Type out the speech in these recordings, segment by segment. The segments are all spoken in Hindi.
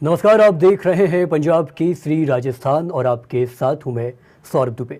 नमस्कार, आप देख रहे हैं पंजाब केसरी राजस्थान और आपके साथ हूं मैं सौरभ दुबे।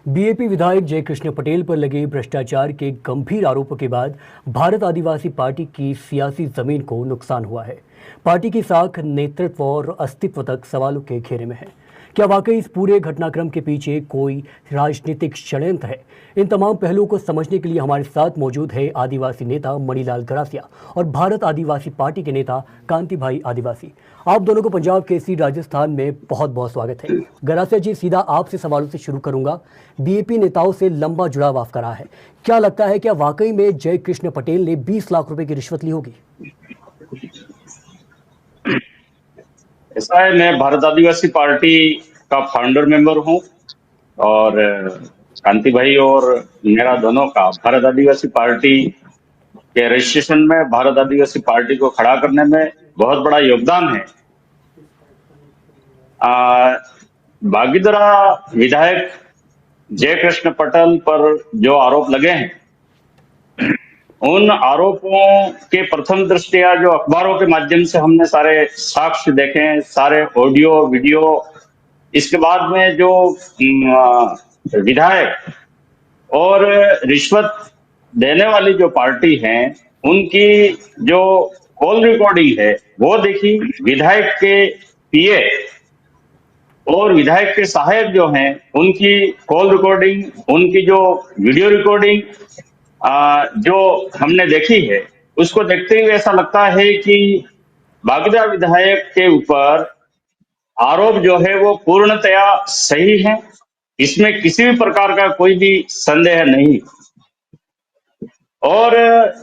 बीएपी विधायक जयकृष्ण पटेल पर लगे भ्रष्टाचार के गंभीर आरोपों के बाद भारत आदिवासी पार्टी की सियासी जमीन को नुकसान हुआ है। पार्टी की साख, नेतृत्व और अस्तित्व तक सवालों के घेरे में है। क्या वाकई इस पूरे घटनाक्रम के पीछे कोई राजनीतिक षड्यंत्र है? इन तमाम पहलुओं को समझने के लिए हमारे साथ मौजूद है आदिवासी नेता मणिलाल गरासिया और भारत आदिवासी पार्टी के नेता कांति भाई आदिवासी। आप दोनों को पंजाब केसरी राजस्थान में बहुत बहुत स्वागत है। गरासिया जी, सीधा आपसे सवालों से शुरू करूंगा। बीएपी नेताओं से लंबा जुड़ाव आपका रहा है, क्या लगता है, क्या वाकई में जयकृष्ण पटेल ने 20 लाख रुपए की रिश्वत ली होगी? ऐसा है, मैं भारत आदिवासी पार्टी का फाउंडर मेंबर हूं और कांति भाई और मेरा दोनों का भारत आदिवासी पार्टी के रजिस्ट्रेशन में भारत आदिवासी पार्टी को खड़ा करने में बहुत बड़ा योगदान है। बागीदरा विधायक जयकृष्ण पटेल पर जो आरोप लगे हैं, उन आरोपों के प्रथम दृष्टया जो अखबारों के माध्यम से हमने सारे साक्ष्य देखे, सारे ऑडियो वीडियो, इसके बाद में जो विधायक और रिश्वत देने वाली जो पार्टी है, उनकी जो कॉल रिकॉर्डिंग है वो देखी। विधायक के पीए और विधायक के सहायक जो हैं, उनकी कॉल रिकॉर्डिंग, उनकी जो वीडियो रिकॉर्डिंग जो हमने देखी है, उसको देखते हुए ऐसा लगता है कि बागीदरा विधायक के ऊपर आरोप जो है वो पूर्णतया सही है। इसमें किसी भी प्रकार का कोई भी संदेह नहीं और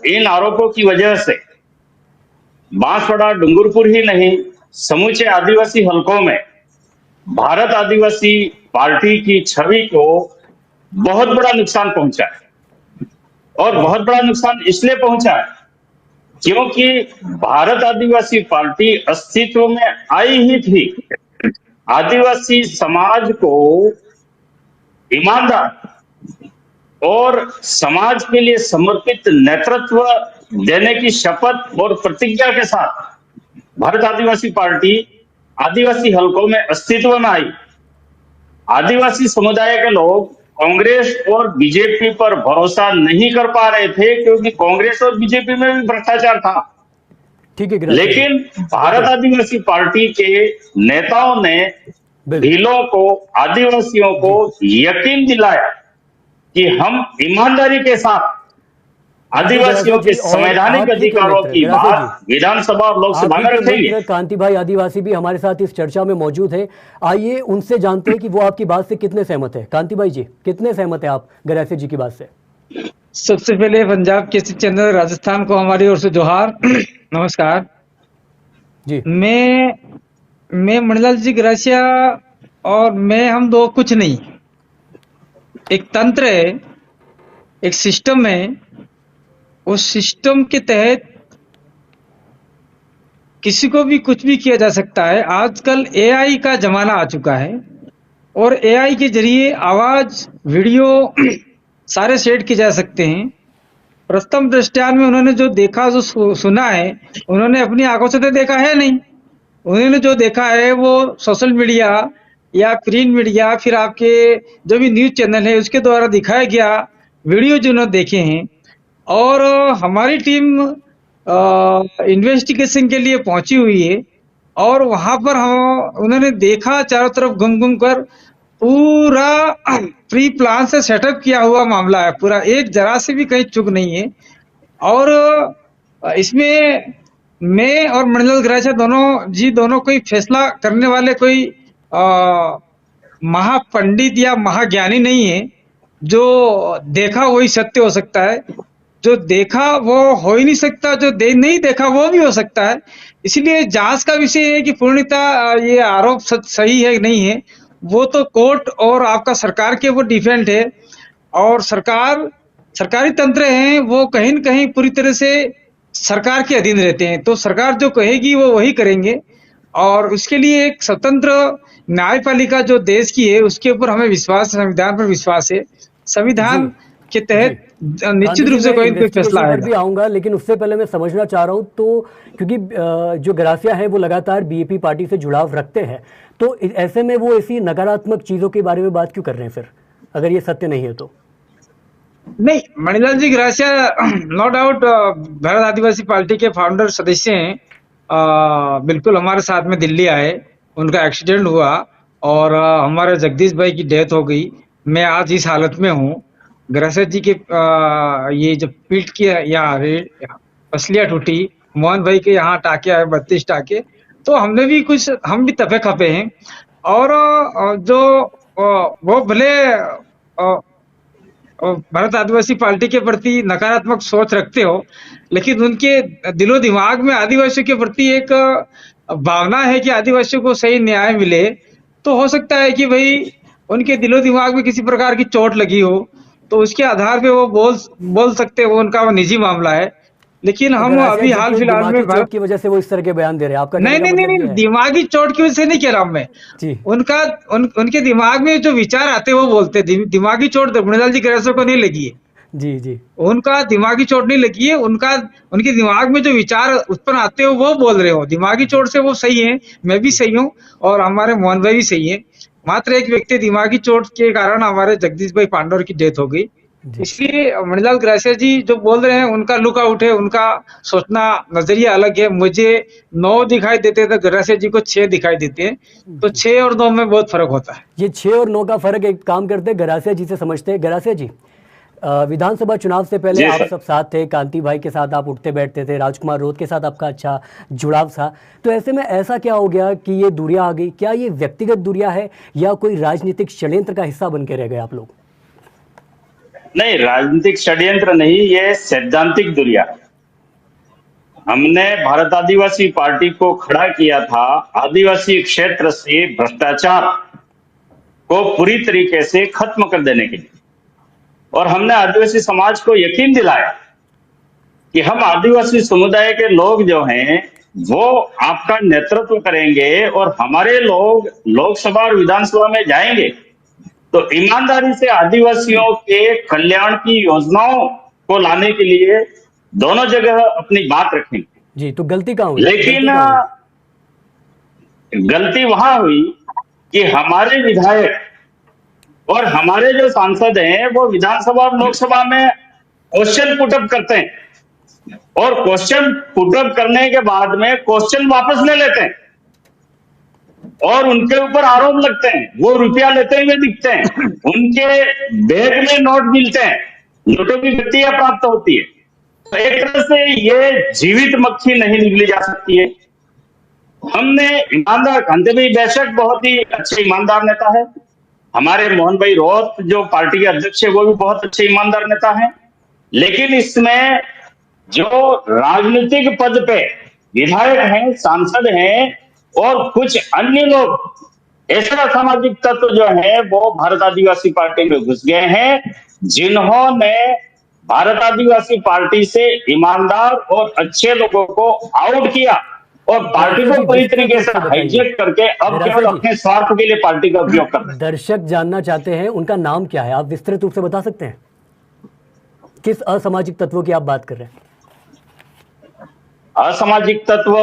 इन आरोपों की वजह से बांसवाड़ा, डूंगरपुर ही नहीं, समूचे आदिवासी हलकों में भारत आदिवासी पार्टी की छवि को बहुत बड़ा नुकसान पहुंचा है। और बहुत बड़ा नुकसान इसलिए पहुंचा है क्योंकि भारत आदिवासी पार्टी अस्तित्व में आई ही थी आदिवासी समाज को ईमानदार और समाज के लिए समर्पित नेतृत्व देने की शपथ और प्रतिज्ञा के साथ भारत आदिवासी पार्टी आदिवासी हलकों में अस्तित्व में आई। आदिवासी समुदाय के लोग कांग्रेस और बीजेपी पर भरोसा नहीं कर पा रहे थे क्योंकि कांग्रेस और बीजेपी में भी भ्रष्टाचार था। ठीक है, लेकिन भारत आदिवासी पार्टी के नेताओं ने भीलों को, आदिवासियों को यकीन दिलाया कि हम ईमानदारी के साथ आदिवासियों के संवैधानिक अधिकारों की बात विधानसभा और लोकसभा में रखेंगे। कांति भाई आदिवासी भी हमारे साथ इस चर्चा में मौजूद है। आइए उनसे जानते हैं कि वो आपकी बात से कितने सहमत है। कांति भाई जी, कितने सहमत है आप गरासिया जी की बात से? सबसे पहले पंजाब केसरी चैनल राजस्थान को हमारी ओर से जोहार। नमस्कार जी। मैं मणिलाल जी गरासिया और मैं, हम दो कुछ नहीं। एक तंत्र है, एक सिस्टम है, उस सिस्टम के तहत किसी को भी कुछ भी किया जा सकता है। आजकल एआई का जमाना आ चुका है और एआई के जरिए आवाज, वीडियो सारे सेट किए जा सकते हैं। प्रथम दृष्टया में उन्होंने जो देखा, जो सुना है, उन्होंने अपनी आंखों से तो देखा है नहीं। उन्होंने जो देखा है वो सोशल मीडिया या प्रिंट मीडिया, फिर आपके जो भी न्यूज चैनल है उसके द्वारा दिखाया गया वीडियो जो उन्होंने देखे हैं। और हमारी टीम इन्वेस्टिगेशन के लिए पहुंची हुई है और वहां पर उन्होंने देखा, चारों तरफ घूम घूम कर पूरा प्री प्लान से सेटअप किया हुआ मामला है पूरा, एक जरा से भी कहीं चूक नहीं है। और इसमें मैं और मणिलाल गरासिया दोनों कोई फैसला करने वाले कोई महापंडित या महाज्ञानी नहीं है। जो देखा वही सत्य हो सकता है, जो देखा वो हो ही नहीं सकता, जो नहीं देखा वो भी हो सकता है। इसलिए जांच का विषय है कि पूर्णतः ये आरोप सही है नहीं है, वो तो कोर्ट और आपका सरकार के वो डिफेंड है। और सरकारी तंत्र हैं, वो कहीं न कहीं पूरी तरह से सरकार के अधीन रहते हैं, तो सरकार जो कहेगी वो वही करेंगे। और उसके लिए एक स्वतंत्र न्यायपालिका जो देश की है उसके ऊपर हमें विश्वास है, संविधान पर विश्वास है। संविधान के तहत निश्चित रूप से कोई न कोई फैसला पर भी आएगा। आऊंगा, लेकिन उससे पहले मैं समझना चाह रहा हूं तो, क्योंकि जो गरासिया है वो लगातार बीएपी पार्टी से जुड़ाव रखते हैं, तो ऐसे में वो ऐसी नकारात्मक चीजों के बारे में बात क्यों कर रहे हैं फिर, अगर ये सत्य नहीं है तो? नहीं, मणिलाल जी गरासिया नो डाउट भारत आदिवासी पार्टी के फाउंडर सदस्य हैं। बिल्कुल हमारे साथ में दिल्ली आए, उनका एक्सीडेंट हुआ और हमारे जगदीश भाई की डेथ हो गई। मैं आज इस हालत में हूँ। गरासिया जी के ये जब पीठ की यहाँ पसलियाँ टूटी, मोहन भाई के यहाँ टाके आए 32 टाके, तो हमने भी कुछ, हम भी तपे खपे हैं। और जो वो भले भारत आदिवासी पार्टी के प्रति नकारात्मक सोच रखते हो, लेकिन उनके दिलो दिमाग में आदिवासियों के प्रति एक भावना है कि आदिवासियों को सही न्याय मिले। तो हो सकता है कि भाई उनके दिलो दिमाग में किसी प्रकार की चोट लगी हो, तो उसके आधार पे वो बोल सकते हो, उनका वो निजी मामला है। लेकिन हम गरासिया अभी जी हाल के फिलहाल दिमागी में चोट की वजह से वो इस तरह के बयान दे रहे हैं, आपका नहीं कहने नहीं का नहीं मतलब ये नहीं, है? दिमागी चोट की वजह से नहीं कह रहा हूं मैं। जी उनके दिमाग में जो विचार आते हैं वो बोलते हैं। दिमागी चोट मृणाल जी गरासिया को नहीं लगी है। जी जी उनका दिमागी चोट नहीं लगी है, उनके दिमाग में जो विचार उत्पन्न आते हो वो बोल रहे हो। दिमागी चोट से वो सही है, मैं भी सही हूँ और हमारे मोहन भाई भी सही है। मात्र एक व्यक्ति दिमागी चोट के कारण हमारे जगदीश भाई पांडवर की डेथ हो गई। जी इसलिए मणिलाल गरासिया जी जो बोल रहे हैं उनका लुक आउट है, उनका सोचना नजरिया अलग है। मुझे 9 दिखाई देते तो गरासिया जी को 6 दिखाई देते हैं, तो 6 और 9 में बहुत फर्क होता है। ये 6 और 9 का फर्क एक काम करते हैं, गरासिया जी से समझते हैं। गरासिया जी, विधानसभा चुनाव से पहले जी आप सर। सब साथ थे, कांति भाई के साथ आप उठते बैठते थे, राजकुमार रोत के साथ आपका अच्छा जुड़ाव था, तो ऐसे में ऐसा क्या हो गया कि ये दूरियां आ गई? क्या ये व्यक्तिगत दूरियां है या कोई राजनीतिक षड्यंत्र का हिस्सा बन के रह गए आप लोग? नहीं, राजनीतिक षड्यंत्र नहीं, ये सैद्धांतिक दुनिया। हमने भारत आदिवासी पार्टी को खड़ा किया था आदिवासी क्षेत्र से भ्रष्टाचार को पूरी तरीके से खत्म कर देने के लिए, और हमने आदिवासी समाज को यकीन दिलाया कि हम आदिवासी समुदाय के लोग जो हैं वो आपका नेतृत्व करेंगे और हमारे लोग लोकसभा और विधानसभा में जाएंगे तो ईमानदारी से आदिवासियों के कल्याण की योजनाओं को लाने के लिए दोनों जगह अपनी बात रखेंगे। जी, तो गलती कहाँ हुई? लेकिन गलती वहां हुई कि हमारे विधायक और हमारे जो सांसद हैं वो विधानसभा और लोकसभा में क्वेश्चन पुटअप करते हैं और क्वेश्चन पुटअप करने के बाद में क्वेश्चन वापस ले लेते हैं और उनके ऊपर आरोप लगते हैं। वो रुपया लेते हुए दिखते हैं, उनके बैग में नोट मिलते हैं, नोटों की गतियां प्राप्त होती है। तो एक तरह से ये जीवित मक्खी नहीं निकली जा सकती है। हमने ईमानदार, कांति भाई बेशक बहुत ही अच्छे ईमानदार नेता है, हमारे मोहन भाई रोत जो पार्टी के अध्यक्ष है वो भी बहुत अच्छे ईमानदार नेता है, लेकिन इसमें जो राजनीतिक पद पे विधायक हैं, सांसद हैं और कुछ अन्य लोग ऐसे असामाजिक तत्व जो है वो भारत आदिवासी पार्टी में घुस गए हैं, जिन्होंने भारत आदिवासी पार्टी से ईमानदार और अच्छे लोगों को आउट किया और पार्टी को पूरी तरीके से हाईजैक करके अब केवल अपने स्वार्थ के लिए पार्टी का उपयोग कर रहे हैं। दर्शक जानना चाहते हैं उनका नाम क्या है, आप विस्तृत रूप से बता सकते हैं? किस असामाजिक तत्वों की आप बात कर रहे हैं? असामाजिक तत्व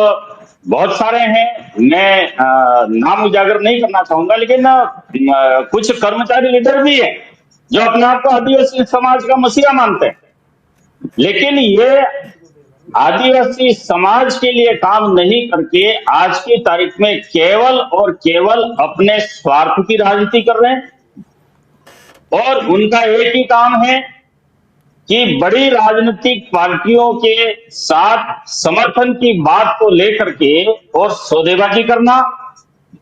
बहुत सारे हैं, मैं नाम उजागर नहीं करना चाहूंगा, लेकिन कुछ कर्मचारी लीडर भी हैं जो अपने आप को आदिवासी समाज का मसीहा मानते हैं, लेकिन ये आदिवासी समाज के लिए काम नहीं करके आज की तारीख में केवल और केवल अपने स्वार्थ की राजनीति कर रहे हैं। और उनका एक ही काम है कि बड़ी राजनीतिक पार्टियों के साथ समर्थन की बात को लेकर के और सौदेबाजी करना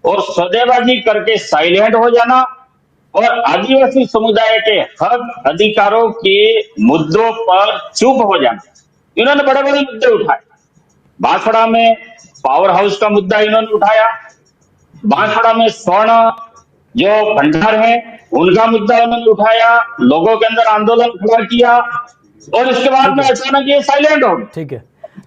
और सौदेबाजी करके साइलेंट हो जाना और आदिवासी समुदाय के हक अधिकारों के मुद्दों पर चुप हो जाना। इन्होंने बड़े बड़े मुद्दे उठाए, बांसवाड़ा में पावर हाउस का मुद्दा इन्होंने उठाया, बांसवाड़ा में स्वर्ण जो भंडार है उनका मुद्दा उन्होंने उठाया, लोगों के अंदर आंदोलन खड़ा किया और इसके बाद में अचानक ये साइलेंट हो गए। ठीक है,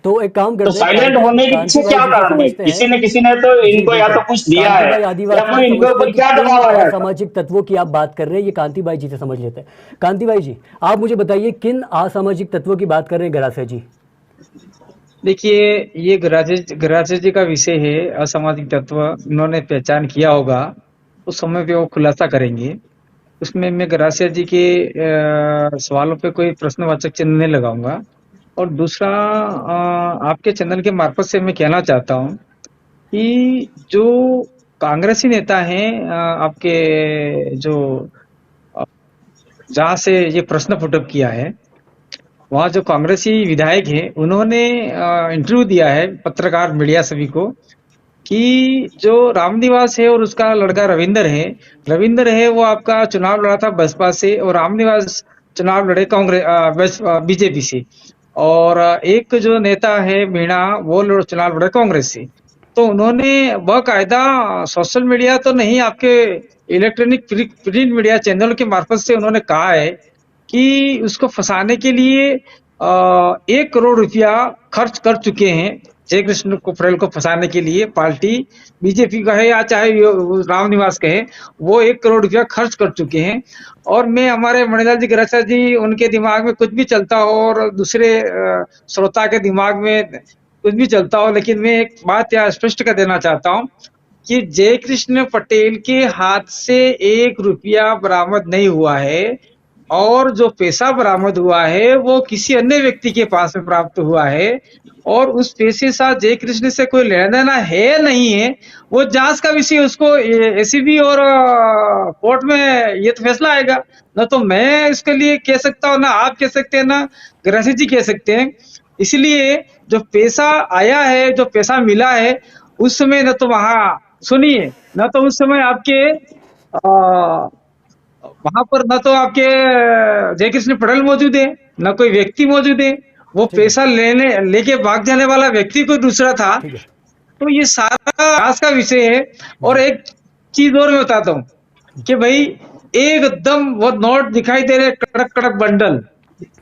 तो एक काम तो करते हैं, साइलेंट होने के कांति पीछे भाई क्या जी से कारण है? समझते हैं। किसी ने तो जी इनको या बिल्कुल, तो कुछ दिया कांति है भाई या आदिवासी कोई इनके समझते ऊपर हैं कि क्या किन दबाव आया है। असामाजिक तत्वों की आप बात कर रहे हैं, ये कांति भाई जी से समझ लेते हैं। कांति भाई जी, आप मुझे बताइए किन असामाजिक तत्वों की बात कर रहे हैं गरासिया जी? देखिए, ये गरासिया जी का विषय है, असामाजिक तत्व उन्होंने पहचान किया होगा, उस समय पे वो खुलासा करेंगे। उसमें मैं गरासिया जी के सवालों पे कोई प्रश्नवाचक चिन्ह नहीं लगाऊंगा। और दूसरा, आपके चैनल के मार्फत से मैं कहना चाहता हूँ कि जो कांग्रेसी नेता हैं, आपके जो अ, जहाँ से ये प्रश्न पुटअप किया है, वहाँ जो कांग्रेसी विधायक हैं, उन्होंने इंटरव्यू दिया है पत्रकार मीडिया सभी को कि जो रामनिवास है और उसका लड़का रविंदर है वो आपका चुनाव लड़ा था बसपा से, और रामनिवास चुनाव लड़े कांग्रेस बीजेपी से, और एक जो नेता है मीणा वो चुनाव लड़े कांग्रेस से। तो उन्होंने बकायदा सोशल मीडिया तो नहीं, आपके इलेक्ट्रॉनिक प्रिंट मीडिया चैनल के मार्फत से उन्होंने कहा है कि उसको फंसाने के लिए 1 करोड़ रुपया खर्च कर चुके हैं। जयकृष्ण पटेल को फंसाने के लिए पार्टी बीजेपी का है या चाहे रामनिवास का है, वो 1 करोड़ रुपया खर्च कर चुके हैं। और मैं हमारे मणिलाल जी गरासिया जी, उनके दिमाग में कुछ भी चलता हो और दूसरे श्रोता के दिमाग में कुछ भी चलता हो, लेकिन मैं एक बात यहाँ स्पष्ट कर देना चाहता हूँ कि जयकृष्ण पटेल के हाथ से 1 रुपया बरामद नहीं हुआ है, और जो पैसा बरामद हुआ है वो किसी अन्य व्यक्ति के पास में प्राप्त हुआ है, और उस पैसे साथ जयकृष्ण से कोई लेना देना है नहीं है। वो जांच का विषय, उसको एसीबी और कोर्ट में ये तो फैसला आएगा। न तो मैं इसके लिए कह सकता हूँ, ना आप कह सकते हैं, ना गरासी जी कह सकते हैं। इसलिए जो पैसा आया है, जो पैसा मिला है, उस समय न तो वहां सुनिए, न तो उस समय आपके वहां पर न तो आपके जयकृष्ण पटेल मौजूद है, न कोई व्यक्ति मौजूद है। वो ठीक है, पैसा लेके भाग जाने वाला व्यक्ति कोई दूसरा था। ठीक है। तो ये सारा जांच का विषय है। और जी, एक चीज और मैं बताता हूँ कि भाई, एकदम वो नोट दिखाई दे रहे, कड़क कड़क बंडल,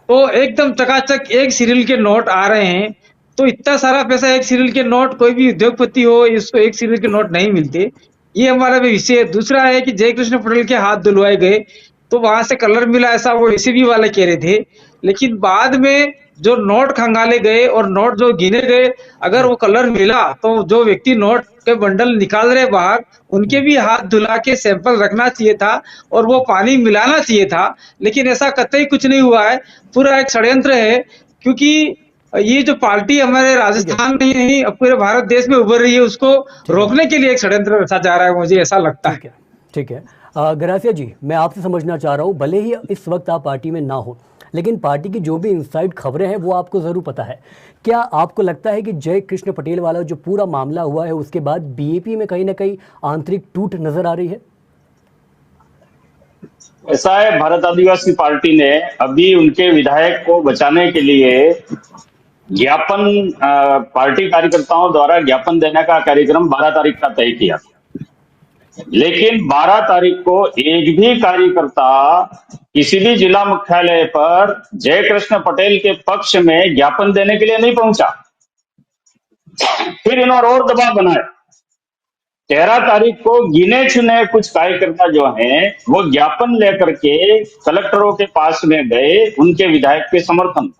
तो एकदम चकाचक एक सीरियल के नोट आ रहे हैं। तो इतना सारा पैसा, एक सीरियल के नोट, कोई भी उद्योगपति हो इसको एक सीरियल के नोट नहीं मिलते। ये हमारा भी विषय है। दूसरा है कि जयकृष्ण पटेल के हाथ धुलवाए गए, तो वहां से कलर मिला, ऐसा वो एसीबी वाले कह रहे थे। लेकिन बाद में जो नोट खंगाले गए और नोट जो गिने गए, अगर जी, वो कलर मिला तो जो व्यक्ति नोट के बंडल निकाल रहे बाहर, उनके भी हाथ धुला के सैंपल रखना चाहिए था और वो पानी मिलाना चाहिए था। लेकिन ऐसा कतई कुछ नहीं हुआ है। पूरा एक षड्यंत्र है, क्योंकि ये जो पार्टी हमारे ठीक है, राजस्थान में ही नहीं, अब पूरे भारत देश में उभर रही है, उसको ठीक है, रोकने के लिए एक षड्यंत्र रचा जा रहा है, मुझे ऐसा लगता है। ठीक है, ठीक है। गरासिया जी, मैं आपसे समझना चाह रहा हूँ, भले ही इस वक्त आप पार्टी में ना हो, लेकिन पार्टी की जो भी इनसाइड खबरें हैं वो आपको ज़रूर पता है। क्या आपको लगता है कि जय कृष्ण पटेल वाला जो पूरा मामला हुआ है उसके बाद बीएपी में कहीं ना कहीं आंतरिक टूट नजर आ रही है? ऐसा है, भारत आदिवासी पार्टी ने अभी उनके विधायक को बचाने के लिए ज्ञापन, पार्टी कार्यकर्ताओं द्वारा ज्ञापन देने का कार्यक्रम 12 तारीख का तय किया। लेकिन 12 तारीख को एक भी कार्यकर्ता किसी भी जिला मुख्यालय पर जयकृष्ण पटेल के पक्ष में ज्ञापन देने के लिए नहीं पहुंचा। फिर इन्होंने और दबाव बनाया। 13 तारीख को गिने चुने कुछ कार्यकर्ता जो हैं वो ज्ञापन लेकर के कलेक्टरों के पास में गए उनके विधायक के समर्थन।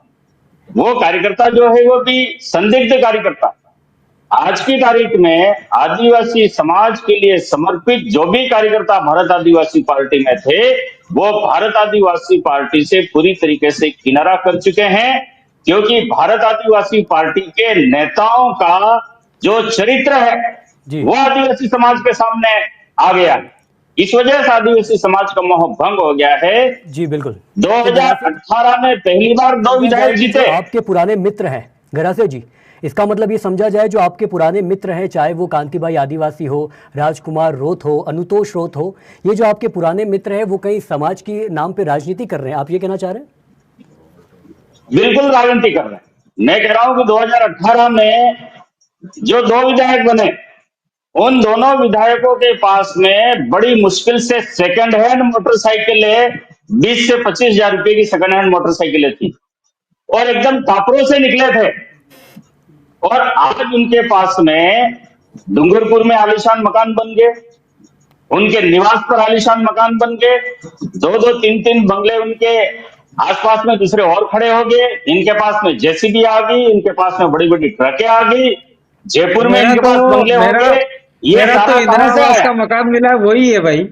वो कार्यकर्ता जो है वो भी संदिग्ध कार्यकर्ता। आज की तारीख में आदिवासी समाज के लिए समर्पित जो भी कार्यकर्ता भारत आदिवासी पार्टी में थे, वो भारत आदिवासी पार्टी से पूरी तरीके से किनारा कर चुके हैं, क्योंकि भारत आदिवासी पार्टी के नेताओं का जो चरित्र है जी, वो आदिवासी समाज के सामने आ गया है। इस वजह से आदिवासी समाज का मोह भंग हो गया है। जी बिल्कुल। तो गरासिया 2018 में पहली बार 2 समझा जाए विधायक कि जो जीते। आपके पुराने मित्र हैं गरासिया जी, इसका मतलब ये समझा जाए जो आपके पुराने मित्र हैं, चाहे वो कांतिभाई आदिवासी हो, राजकुमार रोथ हो, अनुतोष रोथ हो, ये जो आपके पुराने मित्र हैं वो कहीं समाज के नाम पे राजनीति कर रहे हैं, आप ये कहना चाह रहे हैं? बिल्कुल राजनीति कर रहे हैं। मैं कह रहा हूं कि 2018 में जो 2 विधायक बने, उन दोनों विधायकों के पास में बड़ी मुश्किल से सेकंड हैंड मोटरसाइकिलें, 20 से 25 हजार रुपए की सेकंड हैंड मोटरसाइकिलें थी और एकदम टापरों से निकले थे। और आज उनके पास में डूंगरपुर में आलीशान मकान बन गए, उनके निवास पर आलीशान मकान बन गए, 2-2, 3-3 बंगले उनके आसपास में दूसरे और खड़े हो गए, इनके पास में जेसीबी आ गई, इनके पास में बड़ी बड़ी ट्रकें आ गई, जयपुर में इनके पास बंगले हो गए। ये मेरा तो सारा इंदिरा कहां से आवास आया? का मकान मिला है, वही है भाई।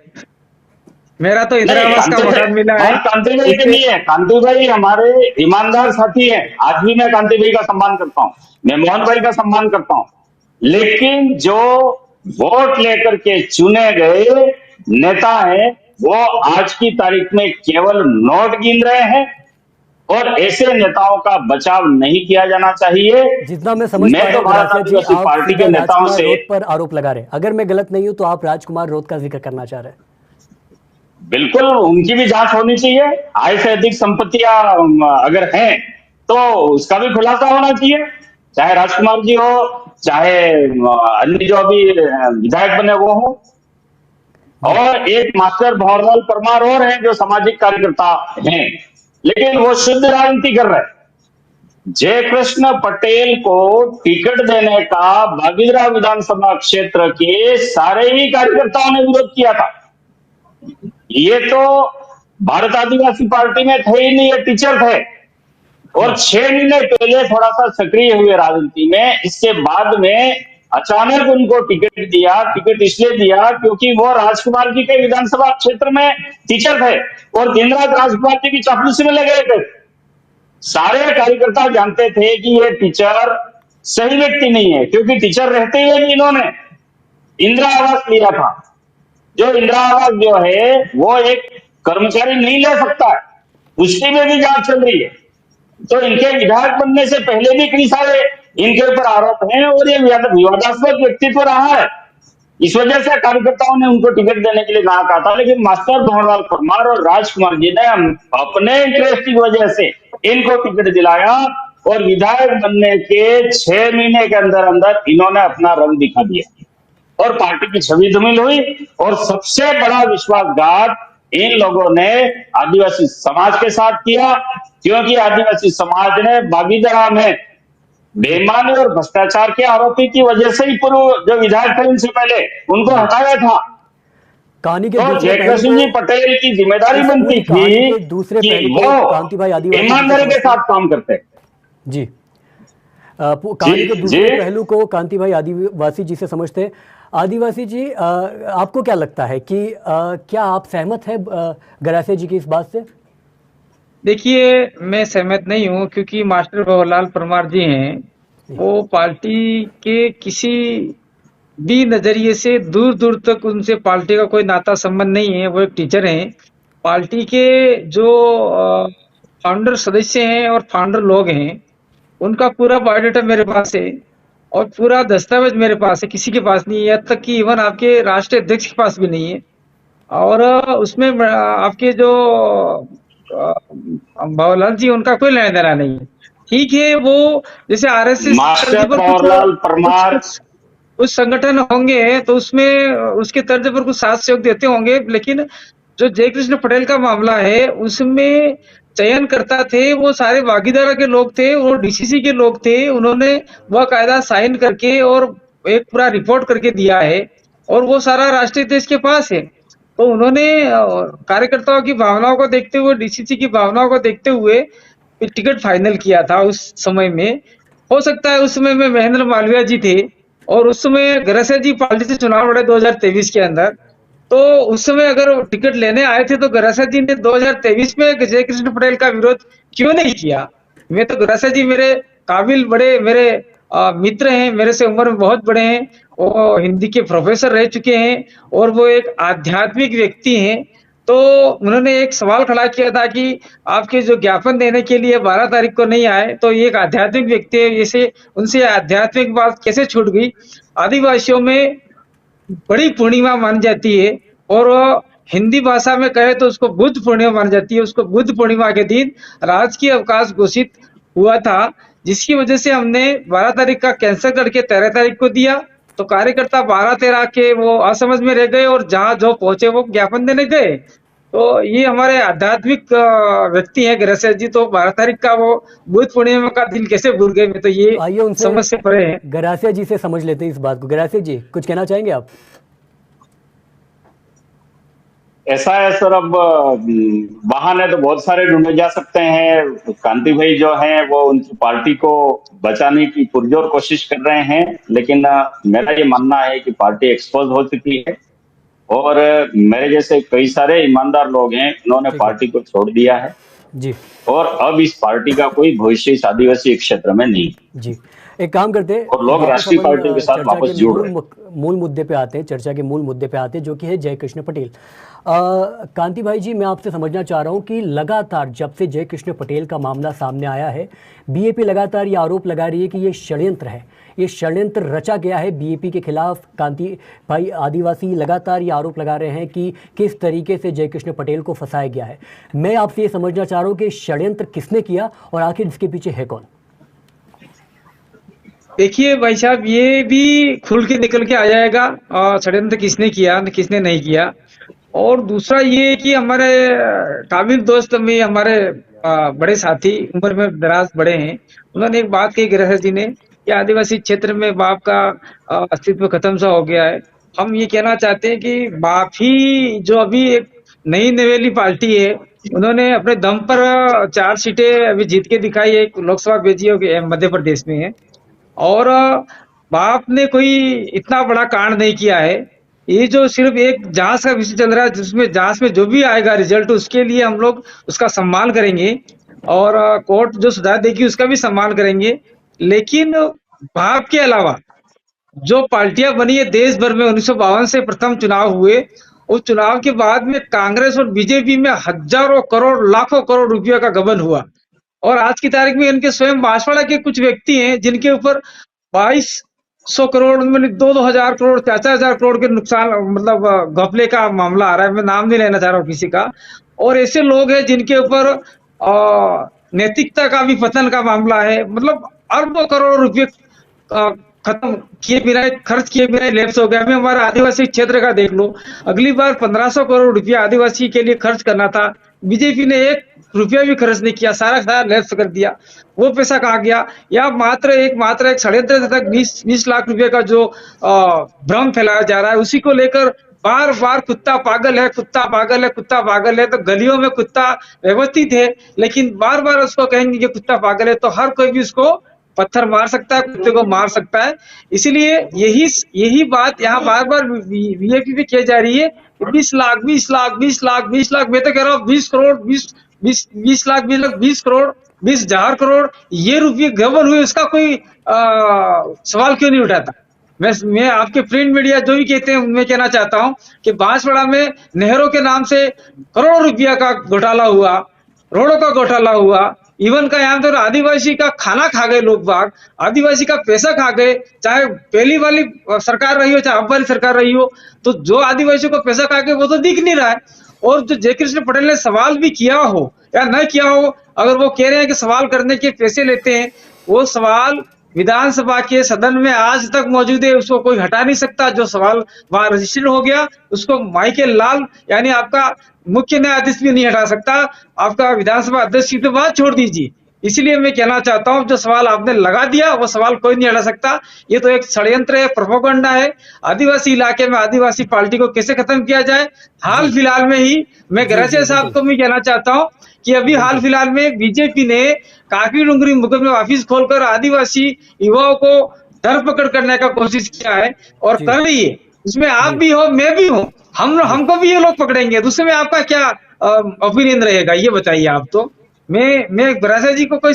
मेरा तो इंदिरा आवास का मकान मिला है। कांति भाई के नहीं है। कांति भाई हमारे ईमानदार साथी हैं, आज भी मैं कांति भाई का सम्मान करता हूं, मैं मोहन भाई का सम्मान करता हूं, लेकिन जो वोट लेकर के चुने गए नेता हैं वो आज की तारीख में केवल नोट गिन रहे हैं, और ऐसे नेताओं का बचाव नहीं किया जाना चाहिए। जितना मैं समझ पा रहा तो हूं भारत गरासिया जी, आदिवासी आप पार्टी के सीधा नेताओं राजकुमार से रोध पर आरोप लगा रहे हैं। अगर मैं गलत नहीं हूं तो आप राजकुमार रोध का जिक्र करना चाह रहे हैं। बिल्कुल उनकी भी जांच होनी चाहिए। आय से अधिक संपत्तियां अगर हैं तो उसका भी खुलासा होना चाहिए, चाहे राजकुमार जी हो, चाहे अन्य जो अभी विधायक बने वो हो। और एक मास्टर भंवरलाल परमार और हैं जो सामाजिक कार्यकर्ता हैं, लेकिन वो शुद्ध राजनीति कर रहे हैं। जयकृष्ण पटेल को टिकट देने का बागीदरा विधानसभा क्षेत्र के सारे ही कार्यकर्ताओं ने विरोध किया था। ये तो भारत आदिवासी पार्टी में थे ही नहीं, ये टीचर थे, और 6 महीने पहले थोड़ा सा सक्रिय हुए राजनीति में। इसके बाद में अचानक उनको टिकट दिया। टिकट इसलिए दिया क्योंकि वो राजकुमार जी के विधानसभा क्षेत्र में टीचर थे और दिन रात राजकुमार जी की चापलूसी में लगे थे। सारे कार्यकर्ता जानते थे कि ये टीचर सही व्यक्ति नहीं है, क्योंकि टीचर रहते हुए भी इन्होंने इंदिरा आवास लिया था। जो इंदिरा आवास जो है वो एक कर्मचारी नहीं ले सकता है, उसकी में भी जांच चल रही है। तो इनके विधायक बनने से पहले भी कई सारे इनके ऊपर आरोप हैं और ये विवादास्पद व्यक्तित्व रहा है। इस वजह से कार्यकर्ताओं ने उनको टिकट देने के लिए कहा था, लेकिन मास्टर भंवरलाल परमार और राजकुमार जी ने अपने इंटरेस्ट की वजह से इनको टिकट दिलाया, और विधायक बनने के 6 महीने के अंदर अंदर इन्होंने अपना रंग दिखा दिया और पार्टी की छवि धूमिल हुई। और सबसे बड़ा विश्वासघात इन लोगों ने आदिवासी समाज के साथ किया, क्योंकि आदिवासी समाज ने बागीदरा में बेईमानी और भ्रष्टाचार के आरोपी की वजह से ही पूर्व जो विधायक थे उनसे पहले उनको हटाया था। कहानी के तो दूसरे जयकृष्ण जी पटेल की जिम्मेदारी बनती थी दूसरे कि पहलू वो को कांति भाई आदिवासी ईमानदारी के साथ काम करते। जी कहानी के दूसरे जी। पहलू को कांति भाई आदिवासी जी से समझते हैं। आदिवासी जी, आपको क्या लगता है कि क्या आप सहमत हैं गरासिया जी की इस बात से? देखिए, मैं सहमत नहीं हूँ, क्योंकि मास्टर भंवरलाल परमार जी हैं, वो पार्टी के किसी भी नजरिए से दूर दूर तक उनसे पार्टी का कोई नाता संबंध नहीं है। वो एक टीचर हैं। पार्टी के जो फाउंडर सदस्य हैं और फाउंडर लोग हैं, उनका पूरा बायोडाटा मेरे पास है और पूरा दस्तावेज मेरे पास है, किसी के पास नहीं है। यहाँ तक कि इवन आपके राष्ट्रीय अध्यक्ष के पास भी नहीं है। और उसमें आपके जो भंवरलाल जी, उनका कोई लेना देना नहीं है। ठीक है, वो जैसे आरएसएस मास्टर भंवरलाल परमार कुछ संगठन होंगे तो उसमें उसके तर्ज पर कुछ साथ सहयोग देते होंगे, लेकिन जो जयकृष्ण पटेल का मामला है उसमें चयन करता थे वो सारे भागीदारा के लोग थे, वो डीसीसी के लोग थे। उन्होंने वह कायदा साइन करके और एक पूरा रिपोर्ट करके दिया है, और वो सारा राष्ट्रीय अध्यक्ष के पास है। तो उन्होंने कार्यकर्ताओं की भावनाओं को देखते हुए, डीसीसी की भावनाओं को देखते हुए टिकट फाइनल किया था उस समय में। हो सकता है उस समय में महेंद्र मालवीय जी थे, और उस समय गरासिया जी पार्टी से चुनाव लड़े 2023 के अंदर। तो उस समय अगर टिकट लेने आए थे तो गरासिया जी ने 2023 में जयकृष्ण पटेल का विरोध क्यों नहीं किया? मैं तो गरासिया जी मेरे काबिल बड़े मेरे मित्र हैं, मेरे से उम्र में बहुत बड़े हैं, वो हिंदी के प्रोफेसर रह चुके हैं और वो एक आध्यात्मिक व्यक्ति हैं। तो उन्होंने एक सवाल खड़ा किया था कि आपके जो ज्ञापन देने के लिए 12 तारीख को नहीं आए, तो ये एक आध्यात्मिक व्यक्ति है, जैसे उनसे आध्यात्मिक बात कैसे छूट गई? आदिवासियों में बड़ी पूर्णिमा मानी जाती है, और हिंदी भाषा में कहे तो उसको बुद्ध पूर्णिमा मानी जाती है। उसको बुद्ध पूर्णिमा के दिन राजकीय अवकाश घोषित हुआ था, जिसकी वजह से हमने 12 तारीख का कैंसिल करके 13 तारीख को दिया। तो कार्यकर्ता 12-13 के वो असमझ में रह गए और जहां जो पहुंचे वो ज्ञापन देने गए। तो ये हमारे आध्यात्मिक व्यक्ति हैं ग्रसेस जी, तो 12 तारीख का वो बुद्ध पूर्णिमा का दिन कैसे भूल गए, मैं तो ये तो आइए उनसे समझ से परे हैं। गरासिया जी से समझ लेते हैं इस बात को। गरासिया जी, कुछ कहना चाहेंगे आप? ऐसा है सर, अब बहाने तो बहुत सारे ढूंढे जा सकते हैं। कांति भाई जो हैं वो उनकी पार्टी को बचाने की पुरजोर कोशिश कर रहे हैं, लेकिन मेरा ये मानना है कि पार्टी एक्सपोज हो चुकी है और मेरे जैसे कई सारे ईमानदार लोग हैं, उन्होंने ठीक है पार्टी को छोड़ दिया है जी। और अब इस पार्टी का कोई भविष्य इस आदिवासी क्षेत्र में नहीं। जी, एक काम करते हैं, और लोग वापस राष्ट्रीय अपन पार्टियों के साथ चर्चा वापस के जुड़ रहे हैं। मूल मुद्दे पे आते हैं, चर्चा के मूल मुद्दे पे आते हैं, जो कि है जयकृष्ण पटेल। कांति भाई जी, मैं आपसे समझना चाह रहा हूं कि लगातार जब से जयकृष्ण पटेल का मामला सामने आया है, बीएपी लगातार ये आरोप लगा रही है कि ये षड्यंत्र है, ये षड्यंत्र रचा गया है बीएपी के खिलाफ। कांति भाई आदिवासी लगातार ये आरोप लगा रहे हैं कि किस तरीके से जयकृष्ण पटेल को फंसाया गया है। मैं आपसे ये समझना चाह रहा हूँ कि षड्यंत्र किसने किया और आखिर इसके पीछे है कौन? देखिए भाई साहब, ये भी खुल के निकल के आ जाएगा और षड्यंत्र किसने किया किसने नहीं किया। और दूसरा ये कि हमारे काबिल दोस्त में हमारे बड़े साथी उम्र में दराज बड़े हैं, उन्होंने एक बात कही गृह जी ने कि आदिवासी क्षेत्र में बाप का अस्तित्व खत्म सा हो गया है। हम ये कहना चाहते हैं कि बाप ही जो अभी एक नई नवेली पार्टी है, उन्होंने अपने दम पर 4 सीटें अभी जीत के दिखाई है, एक लोकसभा भेजी है मध्य प्रदेश में है। और बाप ने कोई इतना बड़ा कांड नहीं किया है। ये जो सिर्फ एक जांच का विषय चल रहा है, जिसमें जांच में जो भी आएगा रिजल्ट, उसके लिए हम लोग उसका सम्मान करेंगे और कोर्ट जो सजा देगी उसका भी सम्मान करेंगे। लेकिन बाप के अलावा जो पार्टियां बनी है देश भर में, 1952 से प्रथम चुनाव हुए, उस चुनाव के बाद में कांग्रेस और बीजेपी में हजारों करोड़ लाखों करोड़ रुपयों का गबन हुआ। और आज की तारीख में इनके स्वयं बांसवाड़ा के कुछ व्यक्ति हैं जिनके ऊपर 2200 करोड़, मतलब 2-2 हजार करोड़, 4-4 हजार करोड़ के नुकसान, मतलब घपले का मामला आ रहा है। मैं नाम नहीं लेना चाह रहा हूँ किसी का। और ऐसे लोग हैं जिनके ऊपर नैतिकता का भी पतन का मामला है। मतलब अरबों करोड़ रुपये खत्म किए बिना, खर्च किए बिना लैप्स हो गया। अभी हमारा आदिवासी क्षेत्र का देख लो, अगली बार 1500 करोड़ रुपया आदिवासी के लिए खर्च करना था, बीजेपी ने 1 रुपया भी खर्च नहीं किया, सारा सारा लैप्स कर दिया। वो पैसा कहाँ गया? या मात्र एक षड्यंत्र तक 20 लाख रुपए का जो भ्रम फैलाया जा रहा है, उसी को लेकर बार बार कुत्ता पागल है, कुत्ता पागल है, कुत्ता पागल है। तो गलियों में कुत्ता व्यवस्थित है, लेकिन बार बार उसको कहेंगे कि कुत्ता पागल है तो हर कोई भी उसको पत्थर मार सकता है, कुत्ते को मार सकता है। इसलिए यही बात यहाँ बार बार बीजेपी पे की जा रही है। 20 लाख 20 लाख 20 लाख 20 लाख, मैं तो कह रहा हूँ 20 करोड़ 20 लाख 20 लाख 20 करोड़ 20,000 करोड़ ये रुपये गबन हुए, उसका कोई सवाल क्यों नहीं उठाता? मैं आपके प्रिंट मीडिया जो भी कहते हैं मैं कहना चाहता हूं कि बांसवाड़ा में नहरों के नाम से करोड़ों रुपया का घोटाला हुआ, रोडों का घोटाला हुआ, इवन का यहाँ तो आदिवासी का खाना खा गए लोग बाग, आदिवासी का पैसा खा गए, चाहे पहली वाली सरकार रही हो चाहे अब वाली सरकार रही हो। तो जो आदिवासियों को पैसा खा गए वो तो दिख नहीं रहा है। और जो जयकृष्ण पटेल ने सवाल भी किया हो या न किया हो, अगर वो कह रहे हैं कि सवाल करने के पैसे लेते हैं, वो सवाल विधानसभा के सदन में आज तक मौजूद है, उसको कोई हटा नहीं सकता। जो सवाल वहां रजिस्टर्ड हो गया उसको माइकल लाल यानी आपका मुख्य न्यायाधीश भी नहीं हटा सकता, आपका विधानसभा अध्यक्ष की तो बात छोड़ दीजिए। इसलिए मैं कहना चाहता हूं, जो सवाल आपने लगा दिया वो सवाल कोई नहीं हटा सकता। ये तो एक षड्यंत्र है, प्रोपेगेंडा है। आदिवासी इलाके में आदिवासी पार्टी को कैसे खत्म किया जाए। हाल फिलहाल में ही मैं गरासिया साहब को भी कहना चाहता हूं कि अभी हाल फिलहाल में बीजेपी ने काफी डूंगरी मुकदमे ऑफिस खोलकर आदिवासी युवाओं को धरपकड़ करने का कोशिश किया है और कर रही है। इसमें आप भी हो, मैं भी हूँ, हमको भी ये लोग पकड़ेंगे, दूसरे में आपका क्या ओपिनियन रहेगा ये बताइए आप। तो मैं गरासिया जी को कोई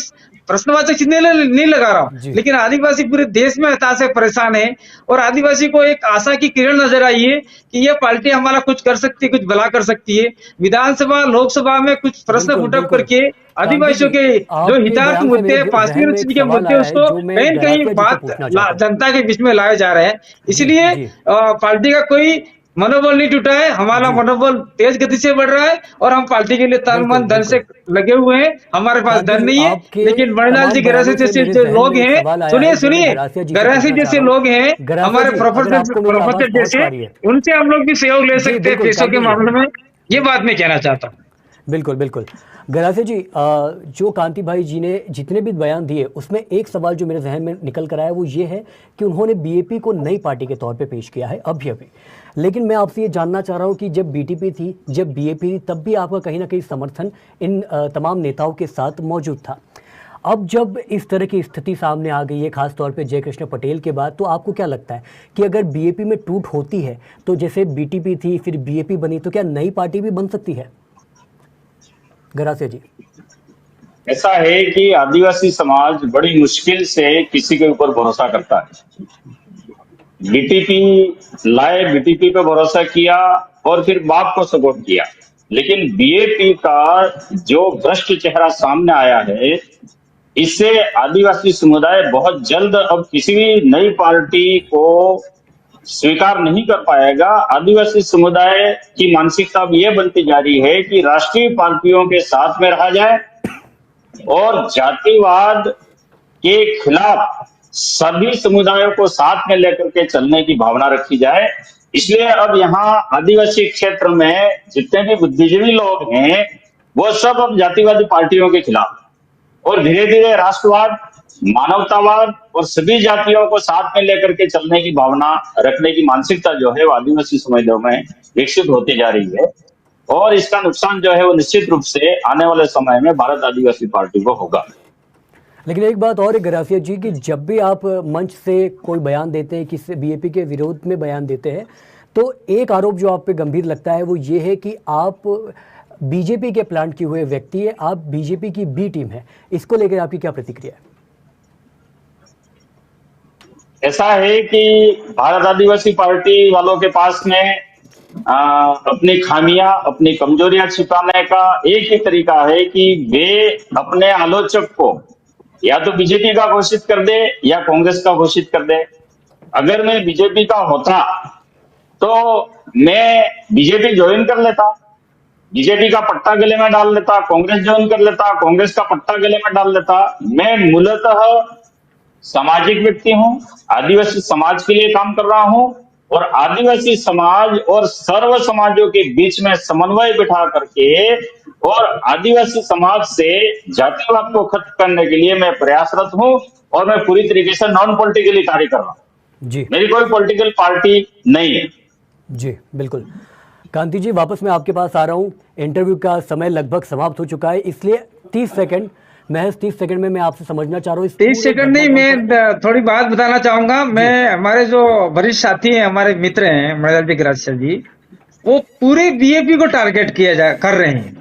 प्रश्नवाचक चिन्ह नहीं लगा रहा हूँ, लेकिन आदिवासी पूरे देश में हताश से परेशान है और आदिवासी को एक आशा की किरण नजर आई है कि ये पार्टी हमारा कुछ कर सकती है, कुछ भला कर सकती है। विधानसभा लोकसभा में कुछ प्रश्न फुटअप करके आदिवासियों के जो हितार्थ मुद्दे, 5वीं अनुसूची के मुद्दे, उसको कहीं न कहीं बात जनता के बीच में लाए जा रहे हैं। इसलिए पार्टी का कोई मनोबल नहीं टूटा है, हमारा मनोबल तेज गति से बढ़ रहा है और हम पार्टी के लिए तन मन धन से लगे हुए हैं। हमारे पास धन नहीं है, लेकिन मणिलाल जी गरासिया जैसे जो लोग हैं, सुनिए गरासिया जैसे लोग हैं हमारे प्रोफेसर जैसे, उनसे हम लोग भी सहयोग ले सकते हैं पैसों के मामले में। ये बात मैं कहना चाहता हूँ। बिल्कुल बिल्कुल। गरासे जी, जो कांति भाई जी ने जितने भी बयान दिए उसमें एक सवाल जो मेरे जहन में निकल कर आया वो ये है कि उन्होंने बीएपी को नई पार्टी के तौर पे पेश किया है अभी अभी। लेकिन मैं आपसे ये जानना चाह रहा हूँ कि जब बीटीपी थी, जब बीएपी थी, तब भी आपका कहीं ना कहीं समर्थन इन तमाम नेताओं के साथ मौजूद था। अब जब इस तरह की स्थिति सामने आ गई है, खास तौर पे जयकृष्ण पटेल के बाद, तो आपको क्या लगता है कि अगर बीएपी में टूट होती है तो जैसे बीटीपी थी फिर बीएपी बनी, तो क्या नई पार्टी भी बन सकती है? गरासे जी। ऐसा है कि आदिवासी समाज बड़ी मुश्किल से किसी के ऊपर भरोसा करता है। बीटीपी लाए, बीटीपी पे भरोसा किया और फिर बाप को सपोर्ट किया। लेकिन बीएपी का जो भ्रष्ट चेहरा सामने आया है, इससे आदिवासी समुदाय बहुत जल्द अब किसी भी नई पार्टी को स्वीकार नहीं कर पाएगा। आदिवासी समुदाय की मानसिकता अब यह बनती जा रही है कि राष्ट्रीय पार्टियों के साथ में रहा जाए और जातिवाद के खिलाफ सभी समुदायों को साथ में लेकर के चलने की भावना रखी जाए। इसलिए अब यहाँ आदिवासी क्षेत्र में जितने भी बुद्धिजीवी लोग हैं वो सब अब जातिवादी पार्टियों के खिलाफ, और धीरे धीरे राष्ट्रवाद, मानवतावाद और सभी जातियों को साथ में लेकर के चलने की भावना रखने की मानसिकता जो है वो आदिवासी समुदायों में विकसित होती जा रही है। और इसका नुकसान जो है वो निश्चित रूप से आने वाले समय में भारत आदिवासी पार्टी को होगा। लेकिन एक बात और है गरासिया जी कि जब भी आप मंच से कोई बयान देते हैं, किसी बीएपी के विरोध में बयान देते हैं, तो एक आरोप जो आप पे गंभीर लगता है वो ये है कि आप बीजेपी के प्लांट किए हुए व्यक्ति है, आप बीजेपी की बी टीम है। इसको लेकर आपकी क्या प्रतिक्रिया है? ऐसा है कि भारत आदिवासी पार्टी वालों के पास में अपनी खामियां, अपनी कमजोरियां छिपाने का एक ही तरीका है कि वे अपने आलोचक को या तो बीजेपी का घोषित कर दे या कांग्रेस का घोषित कर दे। अगर मैं बीजेपी का होता तो मैं बीजेपी ज्वाइन कर लेता, बीजेपी का पट्टा गले में डाल लेता, कांग्रेस ज्वाइन कर लेता, कांग्रेस का पट्टा गले में डाल लेता। मैं मूलतः सामाजिक व्यक्ति हूं, आदिवासी समाज के लिए काम कर रहा हूं और आदिवासी समाज और सर्व समाजों के बीच में समन्वय बिठा करके और आदिवासी समाज से जातिवाद को खत्म करने के लिए मैं प्रयासरत हूं और मैं पूरी तरीके से नॉन पॉलिटिकली कार्य कर रहा हूं जी। मेरी कोई पॉलिटिकल पार्टी नहीं है। जी बिल्कुल। कांति जी, वापस मैं आपके पास आ रहा हूँ। इंटरव्यू का समय लगभग समाप्त हो चुका है, इसलिए 30 सेकंड, महज 30 सेकंड में मैं आपसे समझना चाह रहा हूँ। 30 सेकंड नहीं, मैं थोड़ी बात बताना चाहूंगा। मैं, हमारे जो वरिष्ठ साथी हैं, हमारे मित्र हैं मृणाल गरासिया जी, वो पूरे बीएपी को टारगेट कर रहे हैं।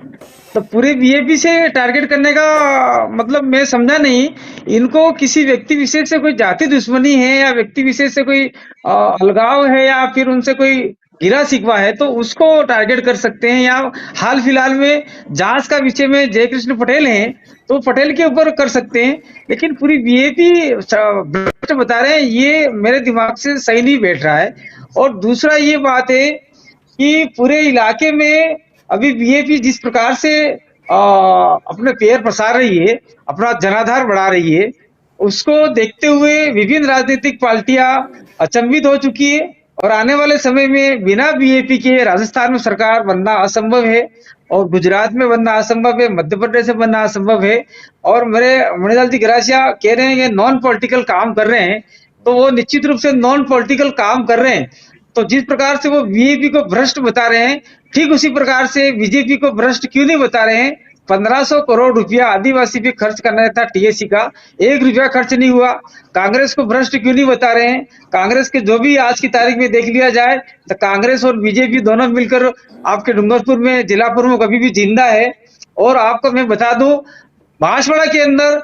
तो पूरे बीएपी से टारगेट करने का मतलब मैं समझा नहीं। इनको किसी व्यक्ति विशेष से कोई जाति दुश्मनी है या व्यक्ति विशेष से कोई अलगाव है या फिर उनसे कोई गिरा शिकवा है तो उसको टारगेट कर सकते हैं, या हाल फिलहाल में जांच का विषय में जयकृष्ण पटेल हैं तो पटेल के ऊपर कर सकते हैं। लेकिन पूरी बीएपी भ्रष्ट बता रहे हैं, ये मेरे दिमाग से सही नहीं बैठ रहा है। और दूसरा ये बात है कि पूरे इलाके में अभी बीएपी जिस प्रकार से अपने पैर पसार रही है, अपना जनाधार बढ़ा रही है, उसको देखते हुए विभिन्न राजनीतिक पार्टियां अचंभित हो चुकी है। और आने वाले समय में बिना बीएपी के राजस्थान में सरकार बनना असंभव है और गुजरात में बनना असंभव है, मध्य प्रदेश में बनना असंभव है। और मेरे मणिलाल जी गरासिया कह रहे हैं कि नॉन पॉलिटिकल काम कर रहे हैं, तो वो निश्चित रूप से नॉन पॉलिटिकल काम कर रहे हैं। तो जिस प्रकार से वो बीएपी को भ्रष्ट बता रहे हैं, ठीक उसी प्रकार से बीजेपी को भ्रष्ट क्यों नहीं बता रहे हैं। 1500 करोड़ रुपया आदिवासी पे खर्च करना था टीएससी का, 1 रुपया खर्च नहीं हुआ। कांग्रेस को भ्रष्ट क्यों नहीं बता रहे हैं। कांग्रेस के जो भी आज की तारीख में देख लिया जाए तो कांग्रेस और बीजेपी दोनों मिलकर आपके डूंगरपुर में जिला प्रमुख अभी भी जिंदा है। और आपको मैं बता दूं, बांसवाड़ा के अंदर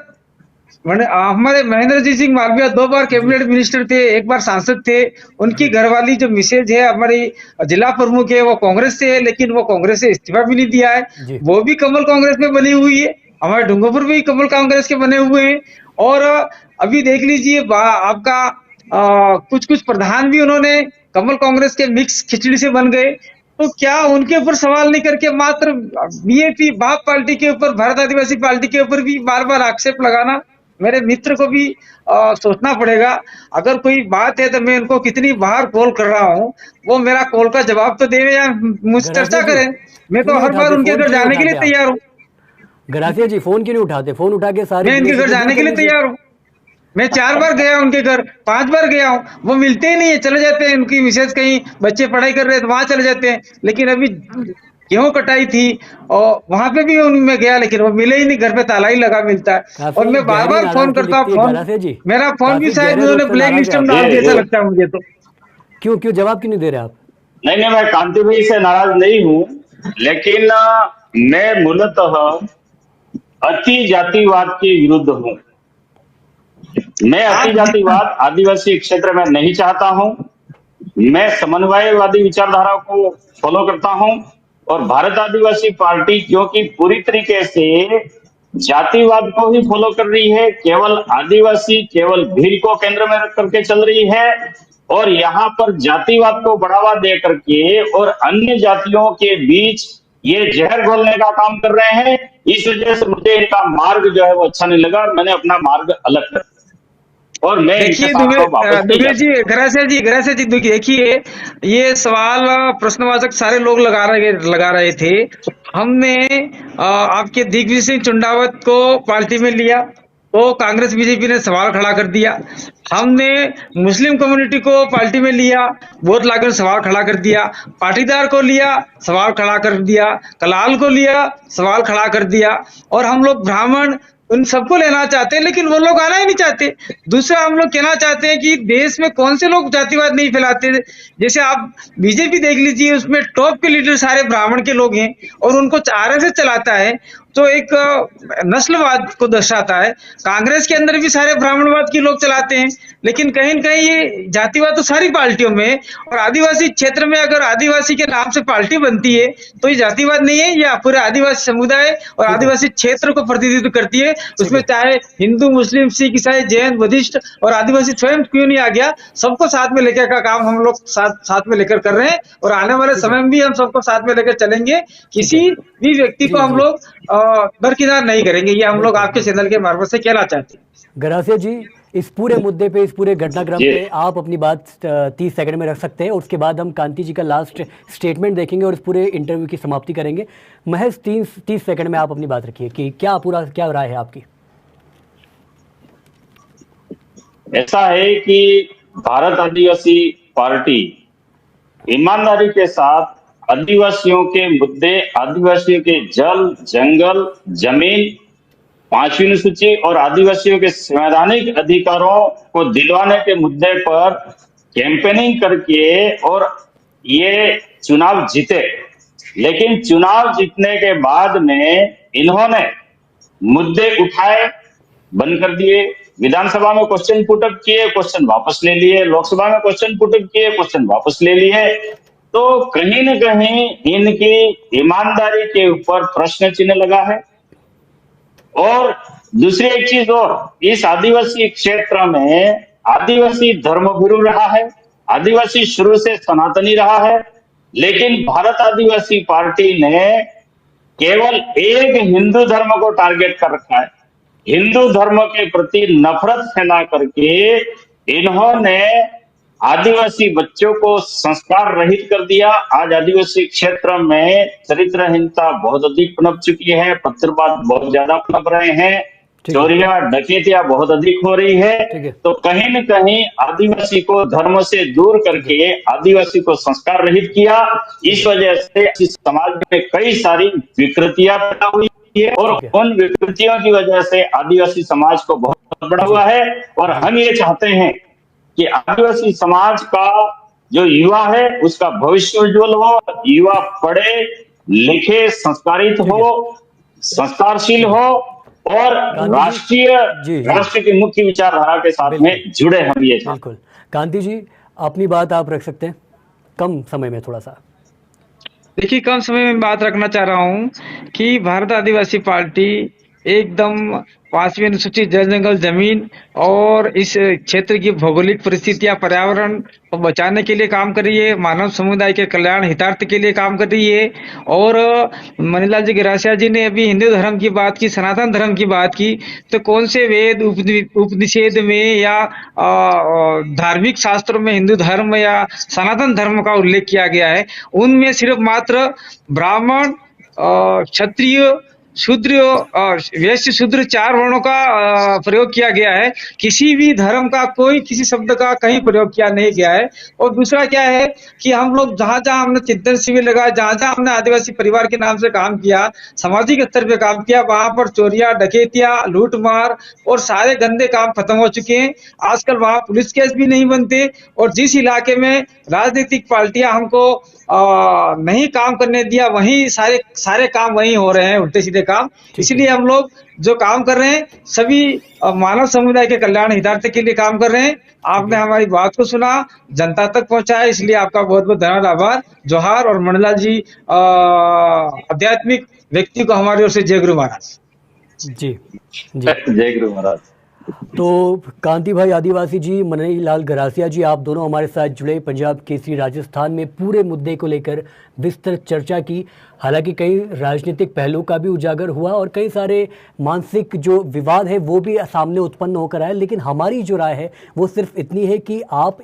हमारे महेंद्र जी सिंह मालविया 2 बार कैबिनेट मिनिस्टर थे, 1 बार सांसद थे। उनकी घरवाली जो मिसेज है हमारी जिला प्रमुख है, वो कांग्रेस से है, लेकिन वो कांग्रेस से इस्तीफा भी नहीं दिया है। वो भी कमल कांग्रेस में बनी हुई है। हमारे डूंगरपुर भी कमल कांग्रेस के बने हुए हैं। और अभी देख लीजिए आपका कुछ प्रधान भी उन्होंने कमल कांग्रेस के मिक्स खिचड़ी से बन गए। तो क्या उनके ऊपर सवाल नहीं करके मात्र बीएपी बाप पार्टी के ऊपर, भारत आदिवासी पार्टी के ऊपर भी बार बार आक्षेप लगाना मेरे मित्र को भी सोचना पड़ेगा। अगर कोई बात है तो मैं उनको कितनी बार कॉल कर रहा हूँ, वो मेरा कॉल का जवाब तो दें या मुझसे गरासिया चर्चा जी करें। मैं क्यों तो नहीं हर बार उठाते, उनके फोन घर क्यों नहीं जाने के लिए उठाते आप? तैयार हूँ। गरासिया जी फोन क्यों नहीं उठाते? फोन उठा के सारी मैं इनके घर क्यूरियोसिटी दूर जाने के कर लिए लीजिए। तैयार हूँ। मैं 4 बार गया उनके घर, 5 बार गया हूँ, वो मिलते ही नहीं है, चले जाते हैं। उनकी मिसेज कहीं बच्चे पढ़ाई कर रहे हैं तो वहां चले जाते हैं। लेकिन अभी गेहूं कटाई थी और वहां पे भी मैं गया, लेकिन वो मिले ही नहीं, घर पे ताला ही लगा मिलता है। और काफी मैं बार गहरी बार फोन नाराजगी करता हूँ, दिखती है फोन गरासिया जी। मेरा फोन भी काफी शायद गहरे रूप उन्होंने से ब्लैक नाराज लिस्ट है में आप। डाल जी दिया, ऐसा जी। लगता है मुझे तो। क्यों क्यों जवाब क्यों नहीं दे रहे आप? नहीं नहीं, मैं कांति भाई से नाराज नहीं हूँ, लेकिन मैं मूलतः अति जातिवाद के विरुद्ध हूँ। मैं अति आप जातिवाद आदिवासी क्षेत्र में नहीं चाहता हूँ। मैं समन्वयवादी विचारधारा को फॉलो करता हूँ। और भारत आदिवासी पार्टी क्योंकि पूरी तरीके से जातिवाद को ही फॉलो कर रही है, केवल आदिवासी, केवल भील को केंद्र में रख करके चल रही है, और यहाँ पर जातिवाद को बढ़ावा दे करके और अन्य जातियों के बीच ये जहर घोलने का काम कर रहे हैं। इस वजह से मुझे इनका मार्ग जो है वो अच्छा नहीं लगा। मैंने अपना मार्ग अलग कर दिया और मैं इनके देखिए साथ दुबे अब वापस नहीं दुबे जा जी, सकता। ग्रासिया जी देखिए, ये सवाल प्रश्नवाचक सारे लोग लगा रहे थे। हमने आपके दिग्विजय सिंह चुंडावत को पार्टी में लिया तो कांग्रेस बीजेपी ने सवाल खड़ा कर दिया। हमने मुस्लिम कम्युनिटी को पार्टी में लिया, वोट लाकर सवाल खड़ा कर दिया। पाटीदार को लिया, सवाल खड़ा कर दिया। कलाल को लिया, सवाल खड़ा कर दिया। और हम लोग ब्राह्मण उन सबको लेना चाहते हैं, लेकिन वो लोग आना ही नहीं चाहते। दूसरा हम लोग कहना चाहते हैं कि देश में कौन से लोग जातिवाद नहीं फैलाते। जैसे आप बीजेपी देख लीजिए, उसमें टॉप के लीडर सारे ब्राह्मण के लोग हैं और उनको आरएसएस चलाता है, तो एक नस्लवाद को दर्शाता है। कांग्रेस के अंदर भी सारे ब्राह्मणवाद के लोग चलाते हैं, लेकिन कहीं न कहीं ये जातिवाद तो सारी पार्टियों में है। और आदिवासी क्षेत्र में अगर आदिवासी के नाम से पार्टी बनती है तो ये जातिवाद नहीं है, या पूरे आदिवासी समुदाय और ठीक है, आदिवासी क्षेत्र को प्रतिनिधित्व करती है। ठीक उसमें है। चाहे हिंदू, मुस्लिम, सिख, ईसाई, जैन, बुद्धिस्ट और आदिवासी स्वयं क्यों नहीं आ गया, सबको साथ में लेकर का काम हम लोग साथ में लेकर कर रहे हैं। और आने वाले ठीक है, समय में भी हम सबको साथ में लेकर चलेंगे। ठीक है। किसी भी व्यक्ति को जी हम जी, लोग दरकिनार नहीं करेंगे। ये हम लोग बिल्कुल आपके बिल्कुल। चैनल के मार्फत से कहना चाहते हैं। गरासिया जी, इस पूरे मुद्दे पे, इस पूरे घटनाक्रम जी पे आप अपनी बात 30 सेकंड में रख सकते हैं। उसके बाद हम कांति जी का लास्ट स्टेटमेंट देखेंगे और इस पूरे इंटरव्यू की समाप्ति करेंगे। महज 30 सेकंड में आप अपनी बात रखिए कि क्या राय है आपकी? ऐसा है कि भारत आदिवासी पार्टी ईमानदारी के साथ आदिवासियों के मुद्दे, आदिवासियों के जल, जंगल, जमीन, 5वीं अनुसूची और आदिवासियों के संवैधानिक अधिकारों को दिलवाने के मुद्दे पर कैंपेनिंग करके और ये चुनाव जीते। लेकिन चुनाव जीतने के बाद में इन्होंने मुद्दे उठाए, बंद कर दिए। विधानसभा में क्वेश्चन पुटअप किए, क्वेश्चन वापस ले लिए। लोकसभा में क्वेश्चन पुटअप किए, क्वेश्चन वापस ले लिए। तो कहीं न कहीं इनकी ईमानदारी के ऊपर प्रश्न चिन्ह लगा है। और दूसरी एक चीज और, इस आदिवासी क्षेत्र में आदिवासी धर्मगुरु रहा है, आदिवासी शुरू से सनातनी रहा है, लेकिन भारत आदिवासी पार्टी ने केवल एक हिंदू धर्म को टारगेट कर रखा है। हिंदू धर्म के प्रति नफरत फैला करके इन्होंने आदिवासी बच्चों को संस्कार रहित कर दिया। आज आदिवासी क्षेत्र में चरित्रहीनता बहुत अधिक पनप चुकी है, पत्थरबाज बहुत ज्यादा पनप रहे हैं, ठीक है, चोरियां डकैतियां बहुत अधिक हो रही है। ठीक है, तो कहीं न कहीं आदिवासी को धर्म से दूर ठीक है, करके आदिवासी को संस्कार रहित किया। ठीक इस है, वजह से इस समाज में कई सारी विकृतियां पैदा हुई है और ठीक है। उन विकृतियों की वजह से आदिवासी समाज को बहुत बड़ा जी हुआ है। और जी, हम ये चाहते हैं कि आदिवासी समाज का जो युवा है उसका भविष्य उज्जवल हो, युवा पढ़े लिखे, संस्कारित ठीक हो, है, संस्कारशील ठीक है। हो और कांति जी, राष्ट्रीय जी जी, राष्ट्र की मुख्य विचारधारा के साथ में बिल्कुल जुड़े। हम ये चाहते बिल्कुल। कांति जी, अपनी बात आप रख सकते हैं कम समय में थोड़ा सा। देखिए, कम समय में बात रखना चाह रहा हूँ कि भारत आदिवासी पार्टी एकदम 5वीं अनुसूची जल जंगल जमीन और इस क्षेत्र की भौगोलिक परिस्थितियां, पर्यावरण को बचाने के लिए काम कर रही है, मानव समुदाय के कल्याण हितार्थ के लिए काम कर रही है। और मणिलाल जी गिरासिया जी ने अभी हिंदू धर्म की बात की, सनातन धर्म की बात की, तो कौन से वेद उपनिषेध में या धार्मिक शास्त्रों में हिंदू धर्म या सनातन धर्म का उल्लेख किया गया है? उनमें सिर्फ मात्र ब्राह्मण, क्षत्रिय, शूद्र और वैश्य शूद्र 4 वर्णों का प्रयोग किया गया है। किसी भी धर्म का कोई किसी शब्द का कहीं प्रयोग किया नहीं गया है। और दूसरा क्या है कि हम लोग जहां जहां हमने चिंतन शिविर लगाया, जहां जहां हमने आदिवासी परिवार के नाम से काम किया, सामाजिक स्तर पे काम किया, वहां पर चोरियां, डकैतियां, लूट मार और सारे गंदे काम खत्म हो चुके हैं। आजकल वहां पुलिस केस भी नहीं बनते। और जिस इलाके में राजनीतिक पार्टियां हमको नहीं काम करने दिया, वहीं सारे काम वहीं हो रहे हैं, उल्टे सीधे काम। इसलिए हम लोग जो काम कर रहे हैं सभी मानव समुदाय के कल्याण हितार्थ के लिए काम कर रहे हैं। आपने हमारी बात को सुना, जनता तक पहुंचाया, इसलिए आपका बहुत बहुत धन्यवाद, आभार, जोहार। और मंडलाल जी आध्यात्मिक व्यक्ति को हमारी ओर से जय गुरु महाराज। जी जी जय गुरु महाराज। तो कांति भाई आदिवासी जी, मणिलाल गिरासिया जी, आप दोनों हमारे साथ जुड़े, पंजाब केसरी राजस्थान में पूरे मुद्दे को लेकर विस्तृत चर्चा की। हालांकि कई राजनीतिक पहलुओं का भी उजागर हुआ और कई सारे मानसिक जो विवाद है वो भी सामने उत्पन्न होकर आए, लेकिन हमारी जो राय है वो सिर्फ इतनी है कि आप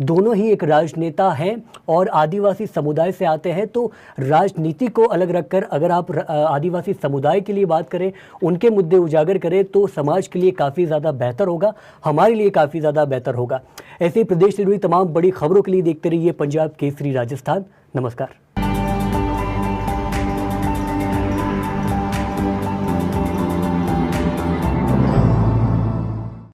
दोनों ही एक राजनेता हैं और आदिवासी समुदाय से आते हैं, तो राजनीति को अलग रखकर अगर आप आदिवासी समुदाय के लिए बात करें, उनके मुद्दे उजागर करें, तो समाज के लिए काफ़ी ज़्यादा बेहतर होगा, हमारे लिए काफ़ी ज़्यादा बेहतर होगा। ऐसे ही प्रदेश से जुड़ी तमाम बड़ी खबरों के लिए देखते रहिए पंजाब केसरी राजस्थान। नमस्कार।